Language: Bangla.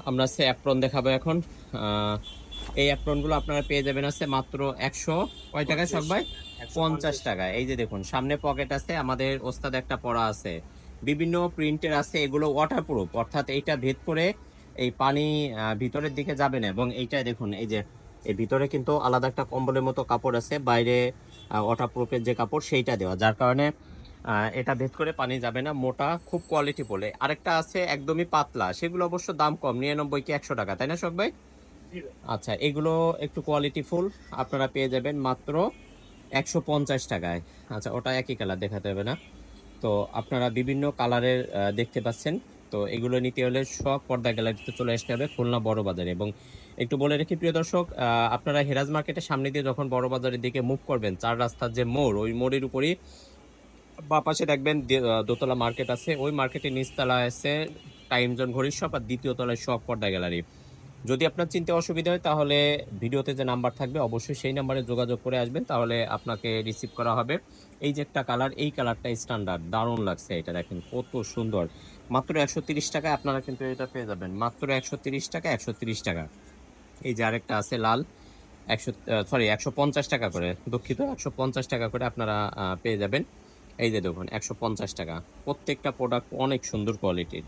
আমরা হচ্ছে অ্যাপ্রন দেখাবো এখন। এই অ্যাপ্রনগুলো আপনারা পেয়ে যাবেন আছে মাত্র 100 কয় টাকায় শখ ভাই? 50 টাকায়। এই যে দেখুন সামনে পকেট আছে, আমাদের ওস্তাদ একটা পড়া আছে, বিভিন্ন প্রিন্টের আছে, এগুলো ওয়াটারপ্রুফ, অর্থাৎ এইটা ভেদ করে এই পানি ভিতরের দিকে যাবে না। এবং এইটা দেখুন, এই যে এই ভিতরে কিন্তু আলাদা একটা কম্বলের মতো কাপড় আছে, বাইরে ওয়াটারপ্রুফের যে কাপড় সেইটা দেওয়া, যার কারণে এটা ভেদ করে পানি যাবে না। মোটা, খুব কোয়ালিটি বলে। আরেকটা আছে একদমই পাতলা, সেগুলো অবশ্য দাম কম, 99 কি 100 টাকা, তাই না শখ ভাই? আচ্ছা, এগুলো একটু কোয়ালিটি ফুল, আপনারা পেয়ে যাবেন মাত্র 150 টাকায়। আচ্ছা, ওটা একই কালার, দেখাতে হবে না। তো আপনারা বিভিন্ন কালারের দেখতে পাচ্ছেন। তো এগুলো নিতে হলে সব পর্দা গ্যালারিতে চলে আসতে হবে, খুলনা বড় বাজারে। এবং একটু বলে রেখে প্রিয় দর্শক, আপনারা হেরাজ মার্কেটের সামনে দিয়ে যখন বড় বাজারের দিকে মুভ করবেন, চার রাস্তার যে মোড়, ওই মোড়ের উপরই বা পাশে দেখবেন দোতলা মার্কেট আছে। ওই মার্কেটের নিচতলায় আছে টাইম জোন ঘড়ির শপ, আর দ্বিতীয় তলায় শপ পর্দা গ্যালারি। যদি আপনার চিনতে অসুবিধা হয়, তাহলে ভিডিওতে যে নাম্বার থাকবে অবশ্যই সেই নাম্বারে যোগাযোগ করে আসবেন, তাহলে আপনাকে রিসিভ করা হবে। এই যে একটা কালার, এই কালারটা স্ট্যান্ডার্ড, দারুণ লাগছে, এটা দেখেন কত সুন্দর। মাত্র 130 টাকায় আপনারা কিন্তু এটা পেয়ে যাবেন, মাত্র 130 টাকা, 130 টাকা। এই যে আরেকটা আছে লাল, 150 টাকা করে, দুঃখিত, 150 টাকা করে আপনারা পেয়ে যাবেন। এই যে দেখুন 150 টাকা। প্রত্যেকটা প্রোডাক্ট অনেক সুন্দর কোয়ালিটির।